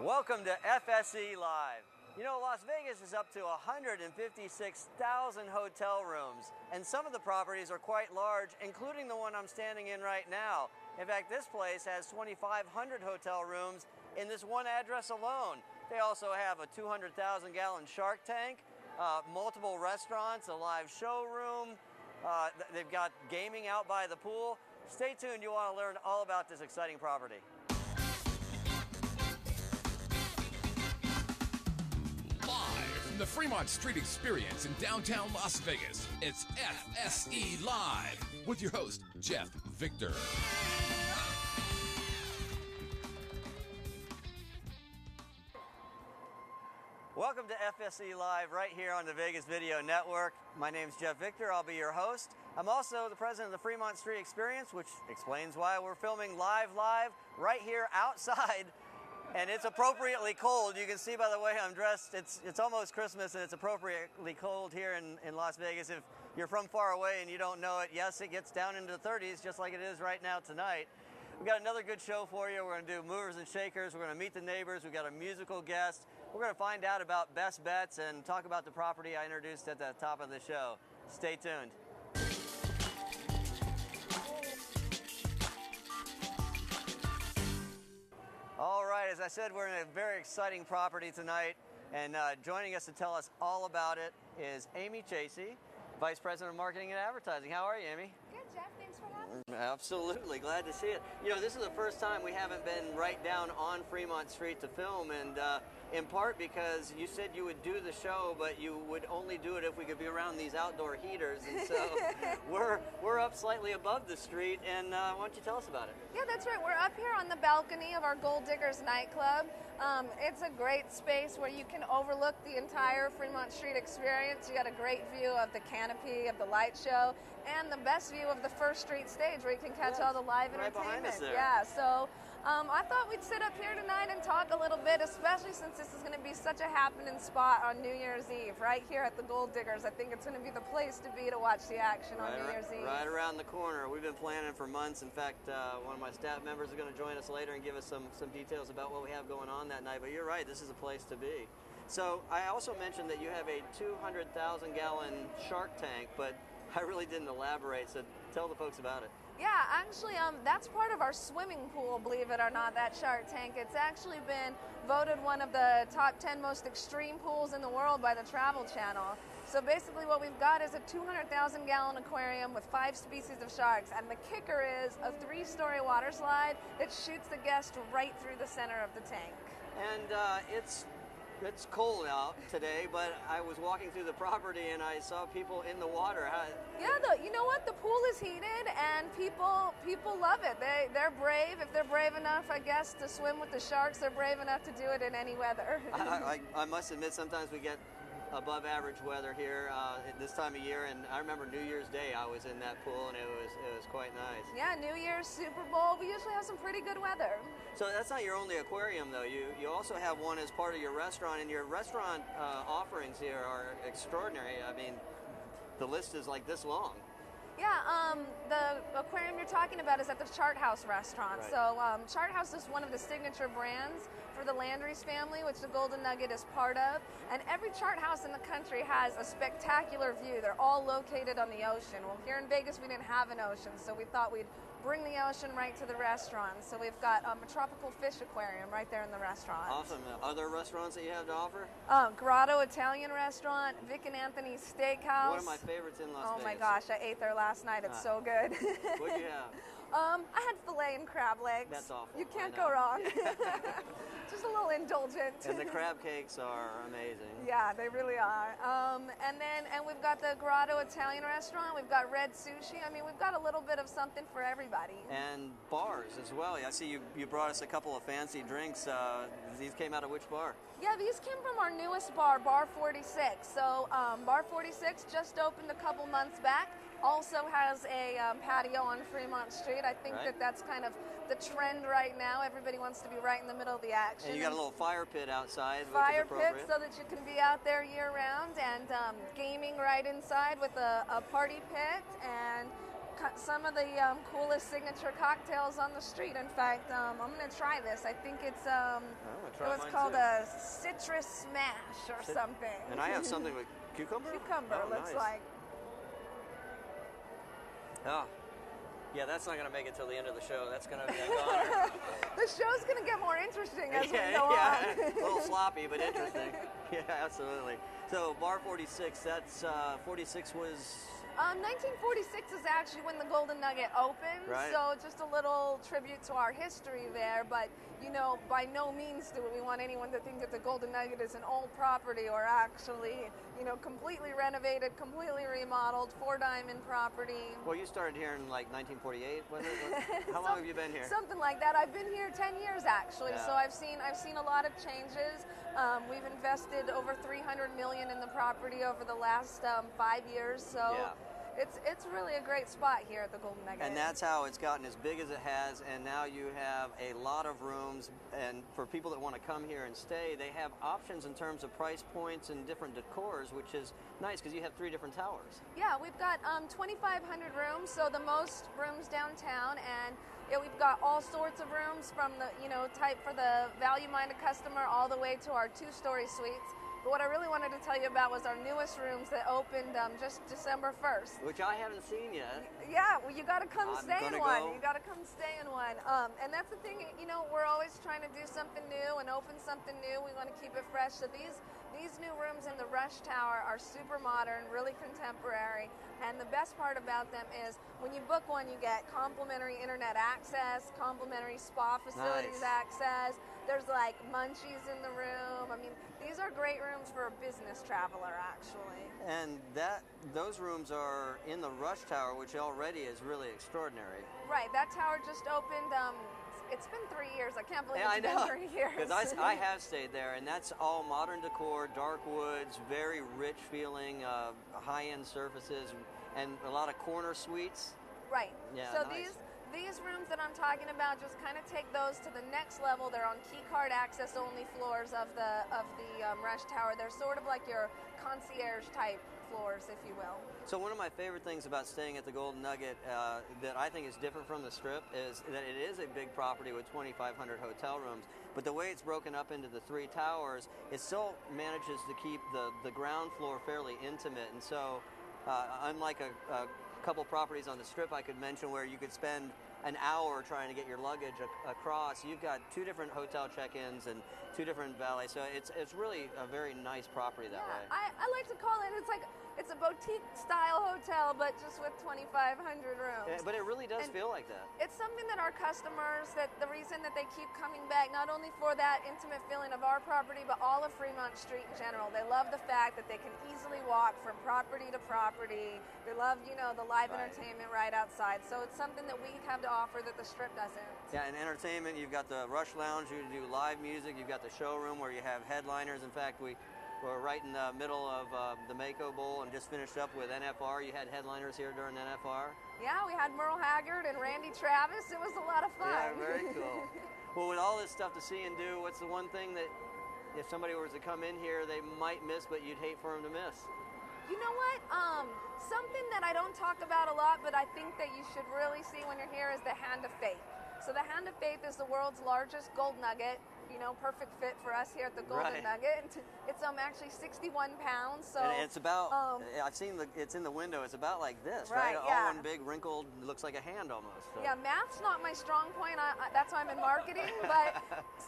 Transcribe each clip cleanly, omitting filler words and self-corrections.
Welcome to FSE Live. You know, Las Vegas is up to 156,000 hotel rooms, and some of the properties are quite large, including the one I'm standing in right now. In fact, this place has 2,500 hotel rooms in this one address alone. They also have a 200,000-gallon shark tank, multiple restaurants, a live showroom. They've got gaming out by the pool. Stay tuned, you want to learn all about this exciting property. Live from the Fremont Street Experience in downtown Las Vegas, it's FSE Live with your host, Jeff Victor. Welcome to FSE Live right here on the Vegas Video Network. My name's Jeff Victor. I'll be your host. I'm also the president of the Fremont Street Experience, which explains why we're filming live right here outside. And it's appropriately cold. You can see by the way I'm dressed, it's almost Christmas and it's appropriately cold here in Las Vegas. If you're from far away and you don't know it, yes, it gets down into the 30s just like it is right now tonight. We've got another good show for you. We're going to do movers and shakers. We're going to meet the neighbors. We've got a musical guest. We're going to find out about best bets and talk about the property I introduced at the top of the show. Stay tuned. All right, as I said, we're in a very exciting property tonight, and joining us to tell us all about it is Amy Chasey, Vice President of Marketing and Advertising. How are you, Amy? Good, Jeff. Thanks for having me. Absolutely. Glad to see it. You know, this is the first time we haven't been right down on Fremont Street to film, and in part because you said you would do the show, but you would only do it if we could be around these outdoor heaters, and so we're up slightly above the street, and why don't you tell us about it? Yeah, that's right. We're up here on the balcony of our Gold Diggers nightclub. It's a great space where you can overlook the entire Fremont Street experience. You got a great view of the canopy, of the light show, and the best view of the First Street stage where you can catch all the live right behind us entertainment. there. Yeah, so I thought we'd sit up here tonight and talk a little bit, especially since this is going to be such a happening spot on New Year's Eve, right here at the Gold Diggers. I think it's going to be the place to be to watch the action on New Year's Eve. Right around the corner. We've been planning for months. In fact, one of my staff members is going to join us later and give us some details about what we have going on that night. But you're right, this is a place to be. So I also mentioned that you have a 200,000-gallon shark tank, but I really didn't elaborate, so tell the folks about it. Yeah, actually, that's part of our swimming pool, believe it or not, that shark tank. It's actually been voted one of the top 10 most extreme pools in the world by the Travel Channel. So basically what we've got is a 200,000-gallon aquarium with 5 species of sharks, and the kicker is a 3-story water slide that shoots the guest right through the center of the tank. And it's cold out today, but I was walking through the property and I saw people in the water. Yeah, you know what? The pool is heated and people love it. They're brave. If they're brave enough, I guess, to swim with the sharks, they're brave enough to do it in any weather. I must admit, sometimes we get above average weather here at this time of year, and I remember New Year's Day I was in that pool and it was quite nice. Yeah, New Year's, Super Bowl, we usually have some pretty good weather. So that's not your only aquarium though. You also have one as part of your restaurant, and your restaurant offerings here are extraordinary. I mean, the list is like this long. Yeah, the aquarium you're talking about is at the Chart House restaurant. Right. So Chart House is one of the signature brands for the Landry's family, which the Golden Nugget is part of. And every Chart House in the country has a spectacular view. They're all located on the ocean. Well, here in Vegas, we didn't have an ocean, so we thought we'd bring the ocean right to the restaurant. So we've got a tropical fish aquarium right there in the restaurant. Awesome. Other restaurants that you have to offer? Grotto Italian restaurant, Vic and Anthony's Steakhouse. One of my favorites in Las Vegas. Oh my gosh, I ate there last night. It's so good. What'd you have? I had filet and crab legs. That's awful. You can't go wrong. Just a little indulgent. And the crab cakes are amazing. Yeah, they really are. And we've got the Grotto Italian restaurant. We've got Red Sushi. I mean, we've got a little bit of something for everybody. And bars as well. I see you brought us a couple of fancy drinks. These came out of which bar? Yeah, these came from our newest bar, Bar 46. So Bar 46 just opened a couple months back. Also has a patio on Fremont Street. I think that's kind of the trend right now. Everybody wants to be right in the middle of the action. And you got a little fire pit outside. Fire pit so that you can be out there year round, and gaming right inside with a party pit and some of the coolest signature cocktails on the street. In fact, I'm going to try this. I think it's it was called a citrus smash or something. And I have something with cucumber? Cucumber, looks nice. like. Oh. Yeah, that's not going to make it till the end of the show. That's going to be a goner. The show's going to get more interesting as we go on. A little sloppy, but interesting. Yeah, absolutely. So, Bar 46, that's 46 was... 1946 is actually when the Golden Nugget opened, right. So just a little tribute to our history there, but you know, by no means do we want anyone to think that the Golden Nugget is an old property or actually, you know, completely renovated, completely remodeled, 4-diamond property. Well, you started here in like 1948, wasn't it? How long have you been here? Something like that. I've been here 10 years actually, yeah. So I've seen a lot of changes. We've invested over $300 million in the property over the last 5 years, so yeah. It's really a great spot here at the Golden Nugget. And that's how it's gotten as big as it has, and now you have a lot of rooms, and for people that want to come here and stay, they have options in terms of price points and different decors, which is nice because you have 3 different towers. Yeah, we've got 2,500 rooms, so the most rooms downtown, and we've got all sorts of rooms from the, you know, type for the value-minded customer all the way to our 2-story suites. But what I really wanted to tell you about was our newest rooms that opened just December 1st. Which I haven't seen yet. Yeah, well, you got to come stay in one. Go. You got to come stay in one. And that's the thing, you know, we're always trying to do something new and open something new. We want to keep it fresh. So these new rooms in the Rush Tower are super modern, really contemporary. And the best part about them is when you book one, you get complimentary internet access, complimentary spa facilities access. There's like munchies in the room. I mean, these are great rooms for a business traveler, actually. And those rooms are in the Rush Tower, which already is really extraordinary. Right, that tower just opened. It's been 3 years. I can't believe it's been 3 years. Because I have stayed there, and that's all modern decor, dark woods, very rich feeling, high-end surfaces, and a lot of corner suites. Right. Yeah, so nice. these rooms that I'm talking about just kind of take those to the next level. They're on key card access only floors of the Rush Tower. They're sort of like your concierge type floors, if you will. So one of my favorite things about staying at the Golden Nugget that I think is different from the Strip is that it is a big property with 2,500 hotel rooms, but the way it's broken up into the 3 towers, it still manages to keep the ground floor fairly intimate. And so unlike a couple properties on the Strip I could mention where you could spend an hour trying to get your luggage across, you've got 2 different hotel check-ins and 2 different valets, so it's really a very nice property that way. I like to call it, it's a boutique style hotel, but just with 2,500 rooms. Yeah, but it really does feel like that. It's something that our customers, that the reason that they keep coming back, not only for that intimate feeling of our property, but all of Fremont Street in general. They love the fact that they can easily walk from property to property. They love, you know, the live entertainment right outside. So it's something that we have to offer that the Strip doesn't. Yeah, and entertainment, you've got the Rush Lounge, you do live music, you've got the showroom where you have headliners. In fact, we're right in the middle of the Mako Bowl and just finished up with NFR. You had headliners here during NFR. Yeah, we had Merle Haggard and Randy Travis. It was a lot of fun. Yeah, very cool. Well, with all this stuff to see and do, what's the one thing that if somebody was to come in here, they might miss, but you'd hate for them to miss? You know what? Something that I don't talk about a lot, but I think that you should really see when you're here is the Hand of Faith. So the Hand of Faith is the world's largest gold nugget. You know, perfect fit for us here at the Golden Nugget. It's actually 61 pounds. So and it's about I've seen it's in the window. It's about like this, right? All one big wrinkled, looks like a hand almost. So. Yeah, math's not my strong point. That's why I'm in marketing. But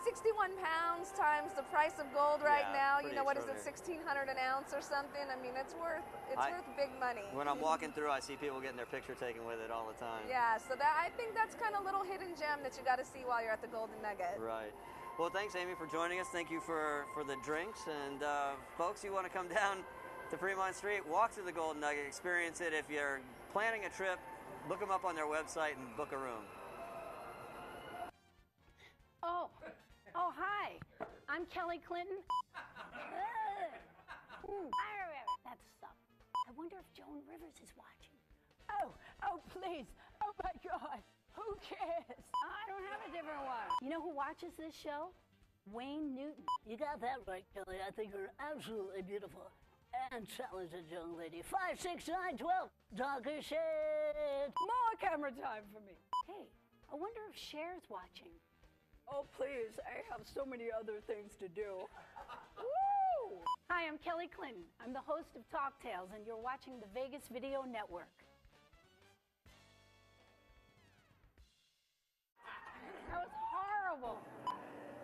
61 pounds times the price of gold right now. You know, what is it, 1,600 an ounce or something? I mean, it's worth big money. When I'm walking through, I see people getting their picture taken with it all the time. Yeah, so I think that's kind of a little hidden gem that you got to see while you're at the Golden Nugget. Right. Well, thanks, Amy, for joining us. Thank you for the drinks. And folks, you want to come down to Fremont Street, walk to the Golden Nugget, experience it. If you're planning a trip, look them up on their website and book a room. Oh, hi. I'm Kelly Clinton. That's stuff. I wonder if Joan Rivers is watching. Oh, please. Oh, my God. Who cares? I don't have a different one. You know who watches this show? Wayne Newton. You got that right, Kelly. I think you're absolutely beautiful. and talented young lady. 5, 6, 9, 12. Talker shit. More camera time for me. Hey, I wonder if Cher's watching. Oh, please. I have so many other things to do. Woo! Hi, I'm Kelly Clinton. I'm the host of Talk Tales, and you're watching the Vegas Video Network. That was horrible.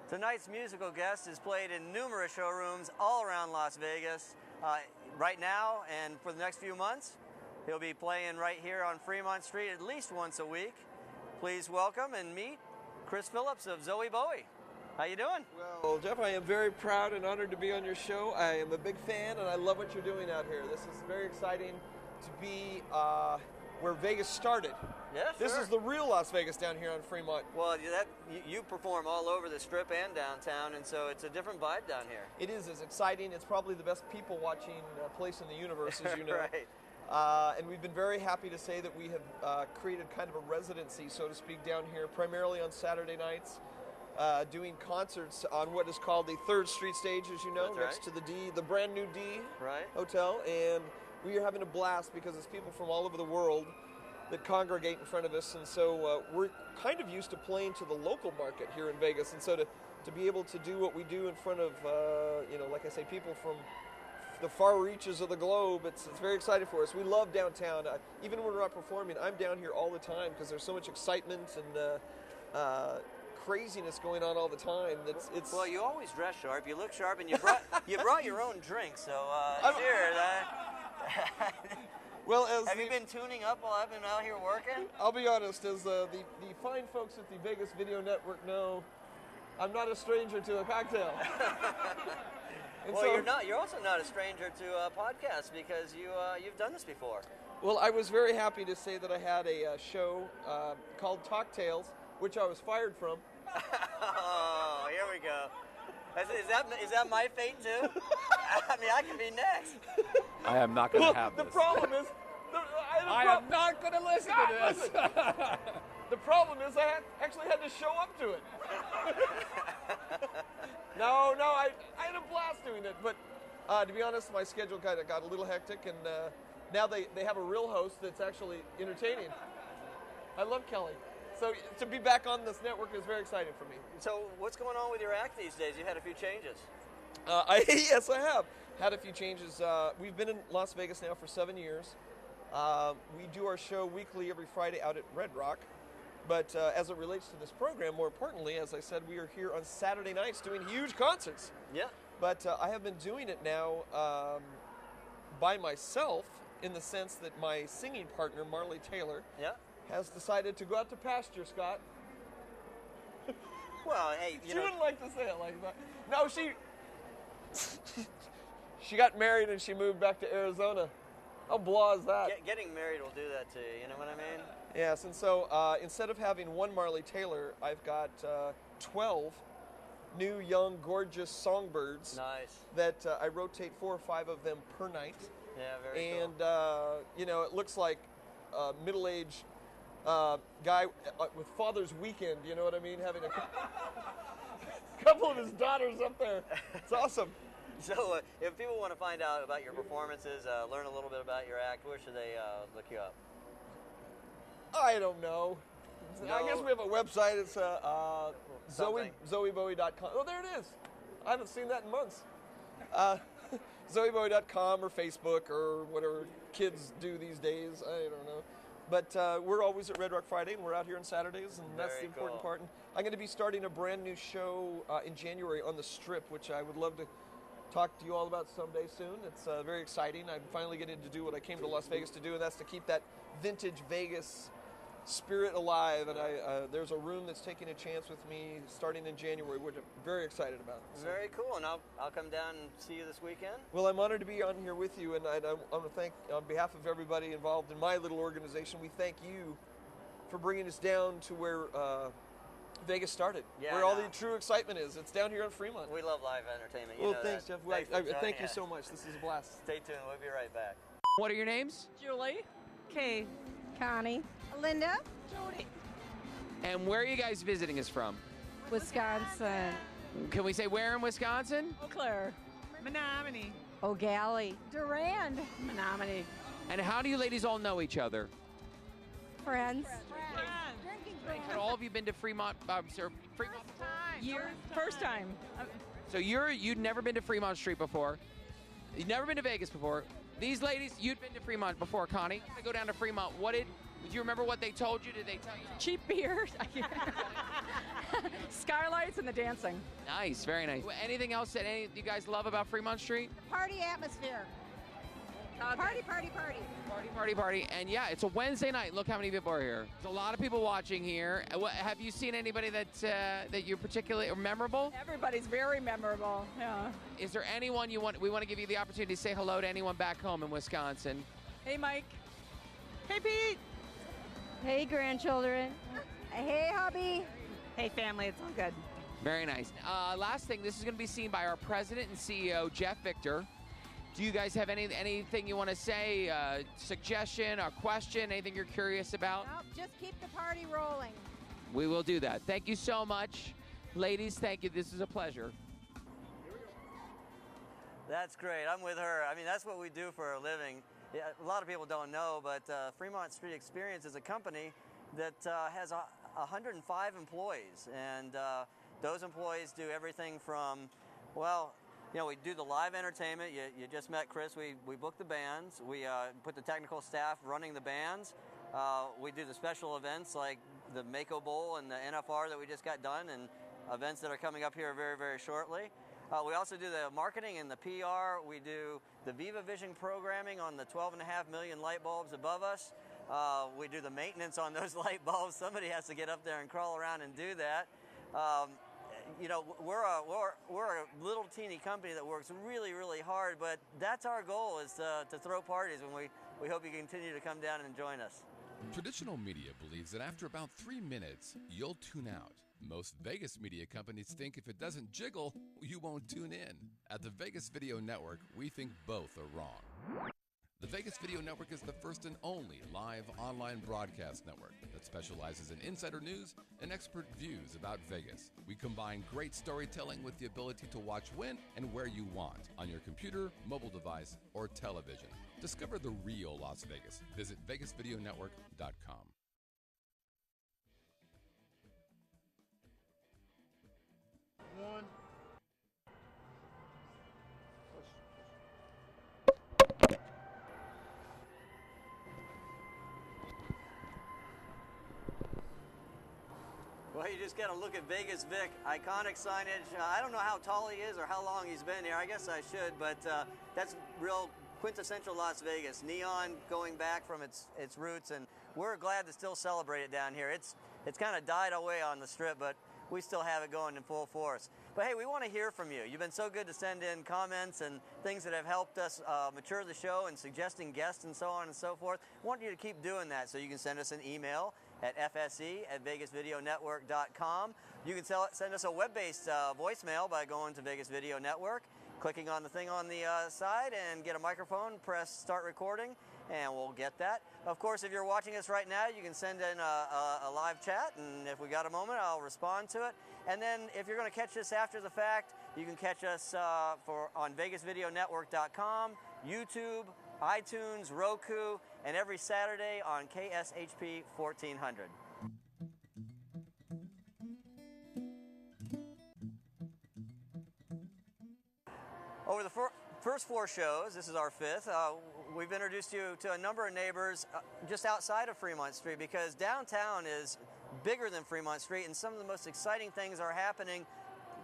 Tonight's musical guest is played in numerous showrooms all around Las Vegas. Right now and for the next few months, he'll be playing right here on Fremont Street at least once a week. Please welcome and meet Chris Phillips of Zowie Bowie. How you doing? Well, Jeff, I am very proud and honored to be on your show. I am a big fan, and I love what you're doing out here. This is very exciting to be where Vegas started. Yes, This is the real Las Vegas down here on Fremont. Well, you perform all over the Strip and downtown, and so it's a different vibe down here. It is. It's exciting. It's probably the best people-watching place in the universe, as you know. Right. And we've been very happy to say that we have created kind of a residency, so to speak, down here, primarily on Saturday nights, doing concerts on what is called the 3rd Street stage, as you know, That's next to the D, the brand new D Right. Hotel. And we are having a blast because it's people from all over the world that congregate in front of us. And so we're kind of used to playing to the local market here in Vegas. And so to be able to do what we do in front of, like I say, people from the far reaches of the globe, it's very exciting for us. We love downtown. Even when we're not performing, I'm down here all the time because there's so much excitement and craziness going on all the time. It's Well, you always dress sharp. You look sharp, and you brought your own drink. So cheers. Well, Have you been tuning up while I've been out here working? I'll be honest, as the fine folks at the Vegas Video Network know, I'm not a stranger to a cocktail. And Well, so, you're also not a stranger to podcasts because you've done this before. Well, I was very happy to say that I had a show called Talk Tales, which I was fired from. Oh, here we go. Is that my fate too? I mean, I can be next. I am not going to have The this. problem is, I am not going to listen to this. listen. The problem is I actually had to show up to it. No, I had a blast doing it. But to be honest, my schedule kind of got a little hectic, and now they have a real host that's actually entertaining. I love Kelly. So to be back on this network is very exciting for me. So what's going on with your act these days? You had a few changes. Yes, I have had a few changes. We've been in Las Vegas now for 7 years. We do our show weekly every Friday out at Red Rock. But as it relates to this program, more importantly, as I said, we are here on Saturday nights doing huge concerts. Yeah. But I have been doing it now by myself in the sense that my singing partner, Marley Taylor, Yeah. has decided to go out to pasture, Scott. Well, hey, She wouldn't like to say it like that. No, she got married and she moved back to Arizona. How blah is that? getting married will do that to you. You know what I mean? Yes, and so instead of having one Marley Taylor, I've got 12 new, young, gorgeous songbirds. Nice. That I rotate 4 or 5 of them per night. Yeah, very And, cool. it looks like a middle-aged guy with Father's Weekend, you know what I mean? Having a couple of his daughters up there. It's awesome. So if people want to find out about your performances, learn a little bit about your act, where should they look you up? I don't know. I guess No. we have a website. It's Something. ZowieBowie.com. Oh, there it is. I haven't seen that in months. ZowieBowie.com or Facebook or whatever kids do these days. I don't know. But we're always at Red Rock Friday, and we're out here on Saturdays, and that's Very the important cool. part. And I'm going to be starting a brand new show in January on the Strip, which I would love to talk to you all about someday soon. It's very exciting. I'm finally getting to do what I came to Las Vegas to do, and that's to keep that vintage Vegas spirit alive. And there's a room that's taking a chance with me starting in January, which I'm very excited about. So- Very cool, and I'll come down and see you this weekend. Well, I'm honored to be on here with you, and I want to thank, on behalf of everybody involved in my little organization, we thank you for bringing us down to where Vegas started, Yeah, where I all know. the true excitement is. It's down here in Fremont. We love live entertainment. You Well, know thanks, that. Jeff. Thanks for joining Thank you us. so much. This is a blast. Stay tuned. We'll be right back. What are your names? Julie. Kay. Connie. Linda. Jody. And where are you guys visiting us from? Wisconsin. Can we say where in Wisconsin? Eau Claire. Menominee. O'Galley. Durand. Menominee. And how do you ladies all know each other? Friends. Had all of you been to Fremont? Fremont before? Years. First time. So you'd never been to Fremont Street before. You'd never been to Vegas before. These ladies, you'd been to Fremont before, Connie. To go down to Fremont, do you remember what they told you? Did they tell you? Cheap beer. Skylights and the dancing. Nice, very nice. Anything else that any of you guys love about Fremont Street? Party atmosphere. Party, party, party. Party, party. And yeah, it's a Wednesday night. Look how many people are here. There's a lot of people watching here. Have you seen anybody that you're particularly memorable? Everybody's very memorable. Yeah. Is there anyone we want to give you the opportunity to say hello to anyone back home in Wisconsin? Hey, Mike. Hey, Pete. Hey, grandchildren. Hey, hubby. Hey, family. It's all good. Very nice. Last thing, this is going to be seen by our president and CEO, Jeff Victor. Do you guys have anything you want to say, suggestion or question, anything you're curious about? Nope, just keep the party rolling. We will do that. Thank you so much. Ladies, thank you. This is a pleasure. That's great. I'm with her. I mean, that's what we do for a living. Yeah, a lot of people don't know, but Fremont Street Experience is a company that has 105 employees. And those employees do everything from, well, you know, we do the live entertainment. You just met Chris. We book the bands. We put the technical staff running the bands. We do the special events like the Mako Bowl and the NFR that we just got done, and events that are coming up here very, very shortly. We also do the marketing and the PR. We do the Viva Vision programming on the 12.5 million light bulbs above us. We do the maintenance on those light bulbs. Somebody has to get up there and crawl around and do that. You know, we're a little teeny company that works really, really hard, but that's our goal, is to throw parties, and we hope you continue to come down and join us. Traditional media believes that after about 3 minutes, you'll tune out. Most Vegas media companies think if it doesn't jiggle, you won't tune in. At the Vegas Video Network, we think both are wrong. The Vegas Video Network is the first and only live online broadcast network that specializes in insider news and expert views about Vegas. We combine great storytelling with the ability to watch when and where you want on your computer, mobile device, or television. Discover the real Las Vegas. Visit VegasVideoNetwork.com. Well, you just got to look at Vegas Vic, iconic signage. I don't know how tall he is or how long he's been here. I guess I should, but that's real quintessential Las Vegas. Neon going back from its roots, and we're glad to still celebrate it down here. It's kind of died away on the Strip, but we still have it going in full force. But hey, we want to hear from you. You've been so good to send in comments and things that have helped us mature the show and suggesting guests and so on and so forth. I want you to keep doing that, so you can send us an email at FSE@VegasVideoNetwork.com. You can send us a web-based voicemail by going to Vegas Video Network, clicking on the thing on the side, and get a microphone, press start recording, and we'll get that. Of course, if you're watching us right now, you can send in a live chat, and if we got a moment, I'll respond to it. And then if you're going to catch this after the fact, you can catch us on VegasVideoNetwork.com, YouTube, iTunes, Roku, and every Saturday on KSHP 1400. Over the first 4 shows, this is our 5th, we've introduced you to a number of neighbors just outside of Fremont Street, because downtown is bigger than Fremont Street, and some of the most exciting things are happening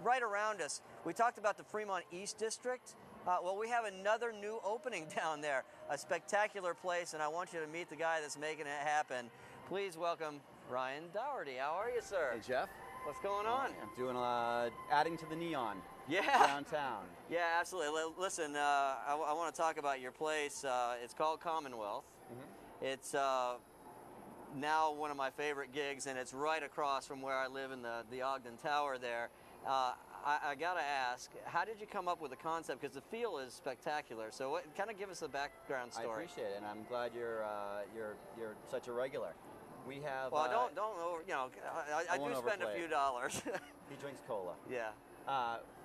right around us. We talked about the Fremont East District. Well, we have another new opening down there, a spectacular place, and I want you to meet the guy that's making it happen. Please welcome Ryan Dougherty. How are you, sir? Hey, Jeff. What's going on? I'm doing adding to the neon. Yeah. Downtown. Yeah, absolutely. Listen, I want to talk about your place. It's called Commonwealth. Mm-hmm. It's now one of my favorite gigs, and it's right across from where I live in the Ogden Tower there. I got to ask, how did you come up with the concept? Because the feel is spectacular. So kind of give us the background story. I appreciate it, and I'm glad you're such a regular. We have. Well, don't you know? I do spend a few dollars. He drinks cola. Yeah.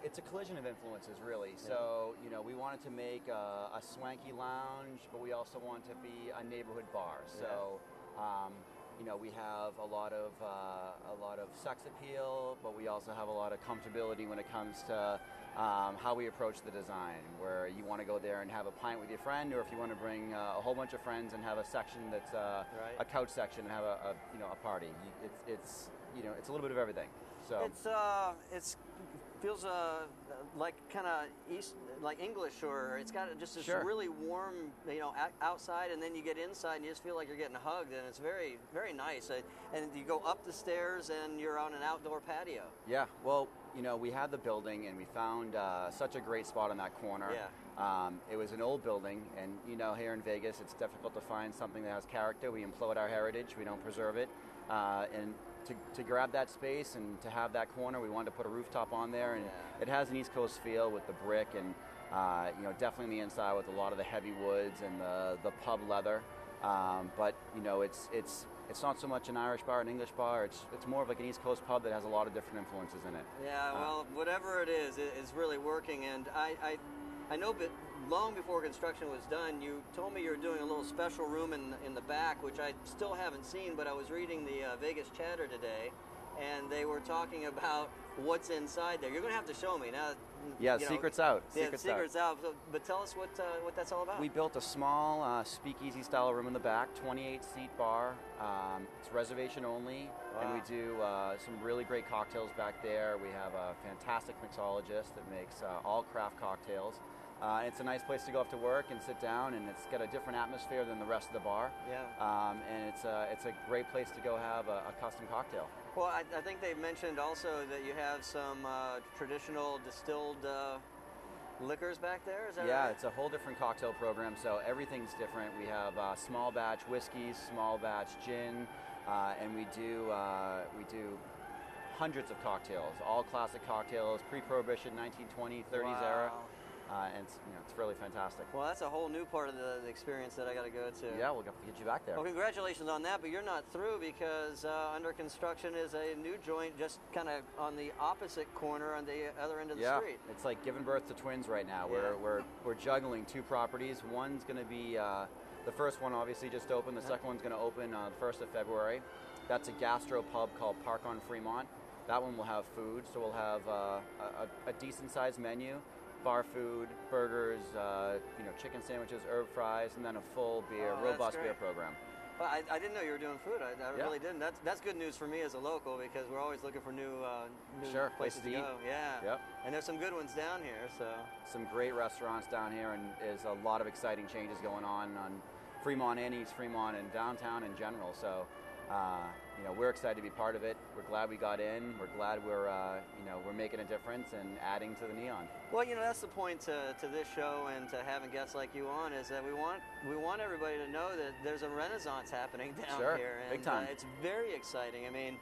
it's a collision of influences, really. So, you know, we wanted to make a swanky lounge, but we also want to be a neighborhood bar. So, you know, we have a lot of sex appeal, but we also have a lot of comfortability when it comes to how we approach the design, where you want to go there and have a pint with your friend, or if you want to bring a whole bunch of friends and have a section that's a couch section and have a party. It's you know, it's a little bit of everything. So it's feels like kind of like English, or it's got just this really warm, you know, outside, and then you get inside and you just feel like you're getting hugged, and it's very, very nice. And you go up the stairs and you're on an outdoor patio. Yeah, well, you know, we had the building and we found such a great spot on that corner. Yeah. It was an old building, and you know, here in Vegas, it's difficult to find something that has character. We implode our heritage, we don't preserve it, and to grab that space and to have that corner, we wanted to put a rooftop on there, and it has an East Coast feel with the brick, and you know, definitely the inside with a lot of the heavy woods and the pub leather. But you know, it's not so much an Irish bar, an English bar. It's more of like an East Coast pub that has a lot of different influences in it. Yeah, well, whatever it is, it's really working, and I know, but long before construction was done, you told me you were doing a little special room in the back, which I still haven't seen, but I was reading the Vegas Chatter today, and they were talking about what's inside there. You're going to have to show me now. Yeah, secret's out. Secret's out. But tell us what that's all about. We built a small speakeasy style room in the back, 28-seat bar. It's reservation only, and we do some really great cocktails back there. We have a fantastic mixologist that makes all craft cocktails. It's a nice place to go after work and sit down, and it's got a different atmosphere than the rest of the bar. Yeah. And it's a great place to go have a custom cocktail. Well, I think they've mentioned also that you have some traditional distilled liquors back there. Is that right? Yeah, it's a whole different cocktail program, so everything's different. We have small batch whiskeys, small batch gin, and we do hundreds of cocktails, all classic cocktails, pre-prohibition, 1920s, 30s era. And it's really fantastic. Well, that's a whole new part of the experience that I got to go to. Yeah, we'll have to get you back there. Well, congratulations on that, but you're not through, because under construction is a new joint just kind of on the opposite corner on the other end of the street. It's like giving birth to twins right now. Yeah. We're juggling two properties. One's going to be the first one obviously just opened. The second one's going to open the 1st of February. That's a gastro pub called Park on Fremont. That one will have food, so we'll have a decent sized menu. Bar food, burgers, chicken sandwiches, herb fries, and then a full beer, robust beer program. Well, I didn't know you were doing food. I really didn't. That's good news for me as a local, because we're always looking for new places to go. Yeah. Yep. And there's some good ones down here. So some great restaurants down here, and there's a lot of exciting changes going on Fremont and East Fremont and downtown in general. So we're excited to be part of it. We're glad we got in. We're glad we're making a difference and adding to the neon. Well, that's the point to this show and to having guests like you on, is that we want everybody to know that there's a renaissance happening down here. And big time. It's very exciting. I mean,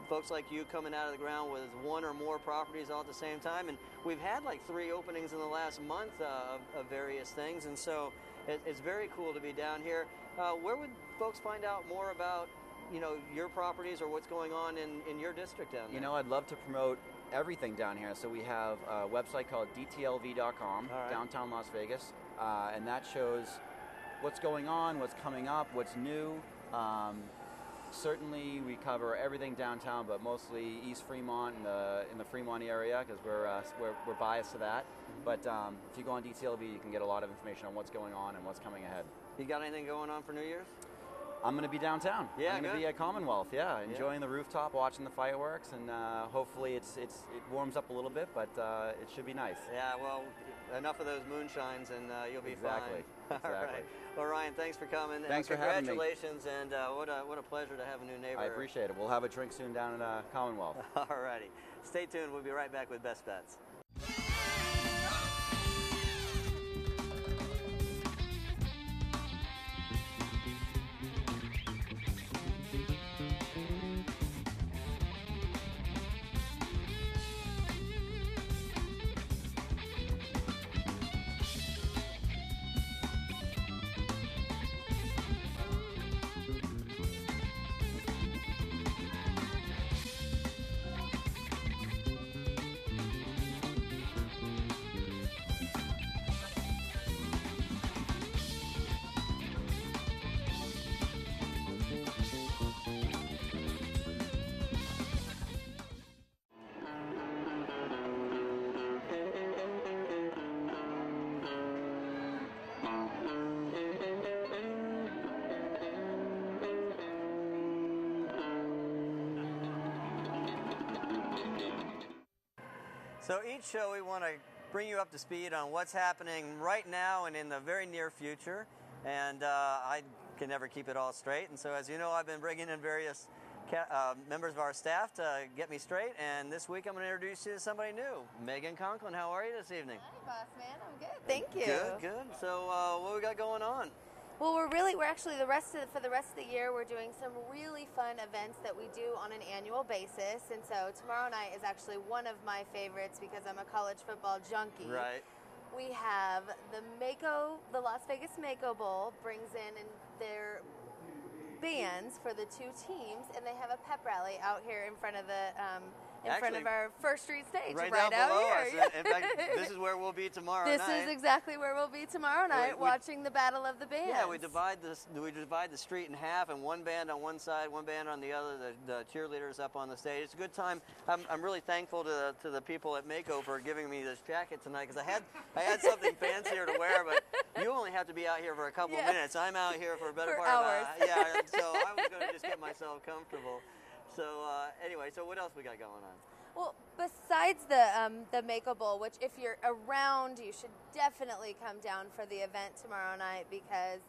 folks like you coming out of the ground with one or more properties all at the same time, and we've had like 3 openings in the last month of various things, and so it's very cool to be down here. Where would folks find out more about your properties or what's going on in your district down there? I'd love to promote everything down here. So we have a website called dtlv.com, downtown Las Vegas, and that shows what's going on, what's coming up, what's new. Certainly we cover everything downtown, but mostly East Fremont in the Fremont area, because we're biased to that. But if you go on DTLV, you can get a lot of information on what's going on and what's coming ahead. You got anything going on for New Year's? I'm going to be downtown. Yeah, I'm going to be at Commonwealth. Yeah, enjoying the rooftop, watching the fireworks, and hopefully it warms up a little bit, but it should be nice. Yeah, well, enough of those moonshines, and you'll be fine. Exactly. All right. Well, Ryan, thanks for coming. Thanks for having me. Congratulations, and what a pleasure to have a new neighbor. I appreciate it. We'll have a drink soon down at Commonwealth. All righty. Stay tuned. We'll be right back with Best Bets. So each show we want to bring you up to speed on what's happening right now and in the very near future. And I can never keep it all straight. And so as you know, I've been bringing in various members of our staff to get me straight. And this week I'm going to introduce you to somebody new. Megan Conklin, how are you this evening? Hi, boss man. I'm good. Thank you. Good, good. So what we got going on? Well, we're actually for the rest of the year, we're doing some really fun events that we do on an annual basis. And so tomorrow night is actually one of my favorites because I'm a college football junkie. Right. We have the Las Vegas Mako Bowl brings in their bands for the two teams, and they have a pep rally out here in front of our First Street stage, right out below here. us. In fact, this is where we'll be tomorrow night. This is exactly where we'll be tomorrow night, watching the Battle of the Bands. Yeah, we divide the street in half, and one band on one side, one band on the other. The cheerleaders up on the stage. It's a good time. I'm really thankful to the people at Mako for giving me this jacket tonight because I had something fancier to wear, but you only have to be out here for a couple of minutes. I'm out here for a better part hours. of an hour. Yeah, so I was going to just get myself comfortable. So anyway, so what else we got going on? Well, besides the Mako Bowl, which if you're around, you should definitely come down for the event tomorrow night because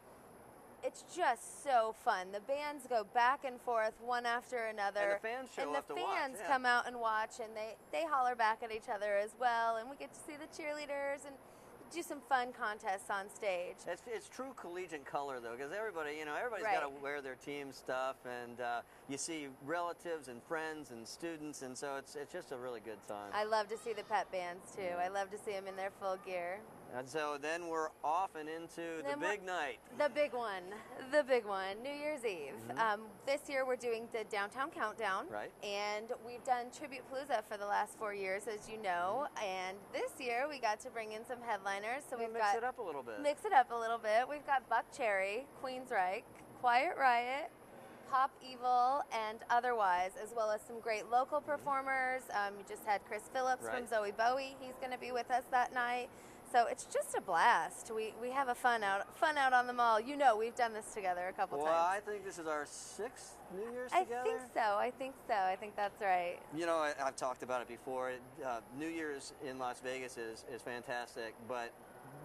it's just so fun. The bands go back and forth one after another. And the fans show and up to watch. the fans come out and watch, and they holler back at each other as well, and we get to see the cheerleaders and do some fun contests on stage. It's true collegiate color though, because everybody's got to wear their team stuff, and you see relatives and friends and students, and so it's just a really good time. I love to see the pep bands too. I love to see them in their full gear. And so then we're off and into the big night. The big one, New Year's Eve. Mm-hmm. This year we're doing the Downtown Countdown. Right. And we've done Tribute Palooza for the last 4 years, as you know. And this year we got to bring in some headliners. So we've mix it up a little bit. Mix it up a little bit. We've got Buck Cherry, Queensryche, Quiet Riot, Pop Evil, and Otherwise, as well as some great local performers. You just had Chris Phillips from Zowie Bowie. He's going to be with us that night. So it's just a blast. We have a fun out on the mall. You know, we've done this together a couple times. Well, I think this is our 6th New Year's together. I think so. I think that's right. You know, I've talked about it before. New Year's in Las Vegas is fantastic, but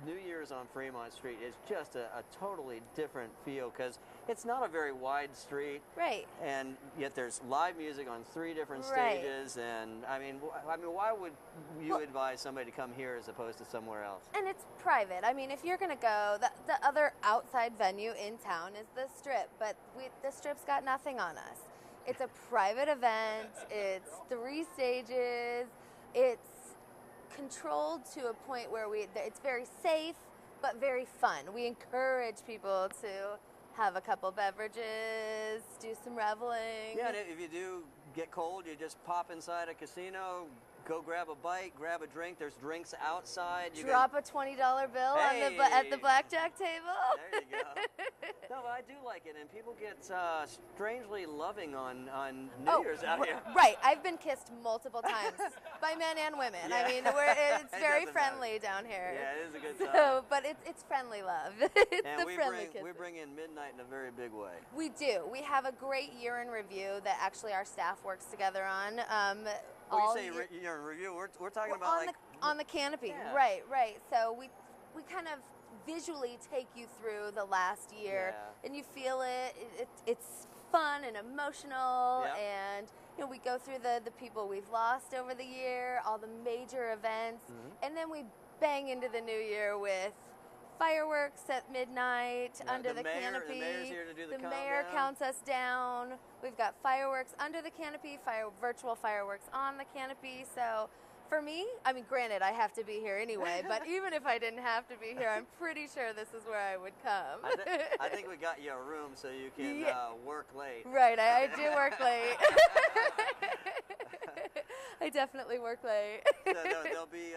New Year's on Fremont Street is just a totally different feel because it's not a very wide street. Right. And yet there's live music on 3 different stages. And I mean, why would you advise somebody to come here as opposed to somewhere else? And it's private. I mean, if you're going to go, the other outside venue in town is the Strip, but the Strip's got nothing on us. It's a private event. It's 3 stages. It's controlled to a point where it's very safe but very fun. We encourage people to have a couple beverages, do some reveling. Yeah, and if you do get cold, you just pop inside a casino, go grab a bite, grab a drink. There's drinks outside. Drop a $20 bill at the blackjack table. There you go. No, but I do like it, and people get strangely loving on New Year's out here. Right. I've been kissed multiple times by men and women. Yeah. I mean, it's very friendly down here. Yeah, it is a good time. But it's friendly love. We bring in midnight in a very big way. We do. We have a great year in review that actually our staff works together on. When you say year in review, we're talking about on the canopy. Yeah. Right. So we kind of visually take you through the last year, and you feel it. It's fun and emotional, and we go through the people we've lost over the year, all the major events, and then we bang into the new year with fireworks at midnight under the canopy. The mayor's here to do the mayor counts us down. We've got fireworks under the canopy, virtual fireworks on the canopy. So for me, I mean, granted, I have to be here anyway, but even if I didn't have to be here, I'm pretty sure this is where I would come. I think we got you a room so you can work late. Right, I do work late. I definitely work late. So there'll be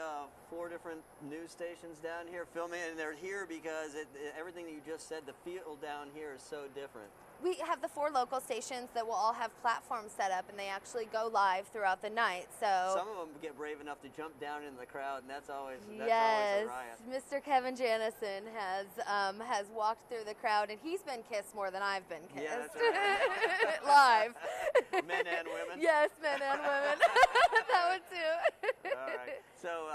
4 different news stations down here filming, and they're here because everything that you just said, the feel down here is so different. We have the 4 local stations that will all have platforms set up, and they actually go live throughout the night. So some of them get brave enough to jump down into the crowd, and that's always a riot. Mr. Mr. Kevin Janison has walked through the crowd, and he's been kissed more than I've been kissed. Yeah, that's right. Live. Men and women? Yes, men and women. That one too. All right. So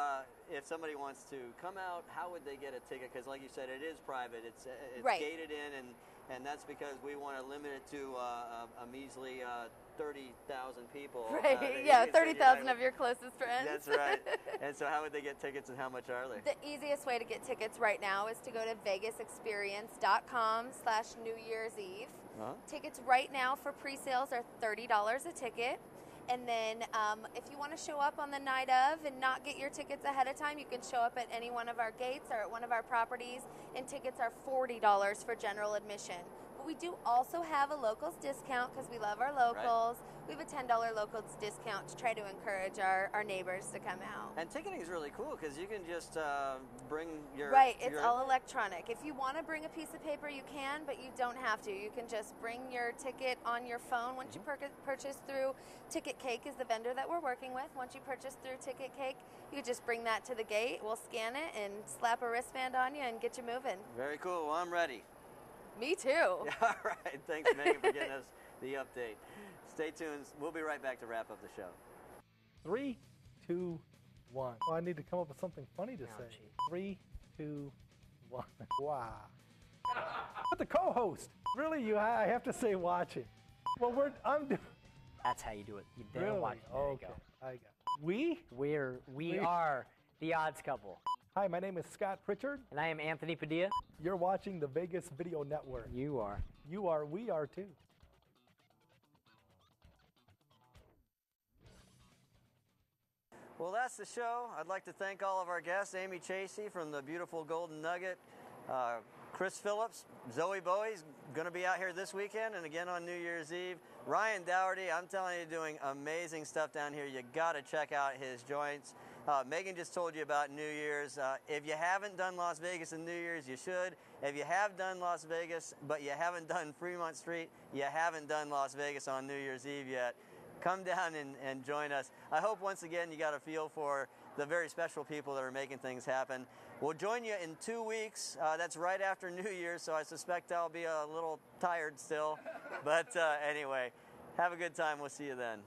if somebody wants to come out, how would they get a ticket? Because like you said, it is private. It's right. gated in, and that's because we want to limit it to a measly 30,000 people. Right, yeah, 30,000 of your closest friends. That's right. And so how would they get tickets, and how much are they? The easiest way to get tickets right now is to go to vegasexperience.com/New Year's Eve. Tickets right now for pre-sales are $30 a ticket. And then if you want to show up on the night of and not get your tickets ahead of time, you can show up at any one of our gates or at one of our properties, and tickets are $40 for general admission. But we do also have a locals discount because we love our locals. Right. We have a $10 locals discount to try to encourage our neighbors to come out. And ticketing is really cool because you can just bring your... Right, it's all electronic. If you want to bring a piece of paper, you can, but you don't have to. You can just bring your ticket on your phone. Once you purchase through Ticket Cake is the vendor that we're working with. Once you purchase through Ticket Cake, you can just bring that to the gate. We'll scan it and slap a wristband on you and get you moving. Very cool. Well, I'm ready. Me too. All right. Thanks, Megan, for getting us the update. Stay tuned. We'll be right back to wrap up the show. 3, 2, 1. Oh, I need to come up with something funny to say. 3, 2, 1. Wow. But the co-host. Really, I have to say watching. Well, That's how you do it. You better really? watch. There you go. I got it. We are the Odds Couple. Hi, my name is Scott Pritchard. And I am Anthony Padilla. You're watching the Vegas Video Network. You are. You are. We are too. Well, that's the show. I'd like to thank all of our guests, Amy Chasey from the beautiful Golden Nugget, Chris Phillips, Zowie Bowie's going to be out here this weekend and again on New Year's Eve. Ryan Dougherty, I'm telling you, doing amazing stuff down here. You got to check out his joints. Megan just told you about New Year's. If you haven't done Las Vegas in New Year's, you should. If you have done Las Vegas, but you haven't done Fremont Street, you haven't done Las Vegas on New Year's Eve yet. Come down and join us. I hope once again you got a feel for the very special people that are making things happen. We'll join you in 2 weeks. That's right after New Year's, so I suspect I'll be a little tired still. But anyway, have a good time. We'll see you then.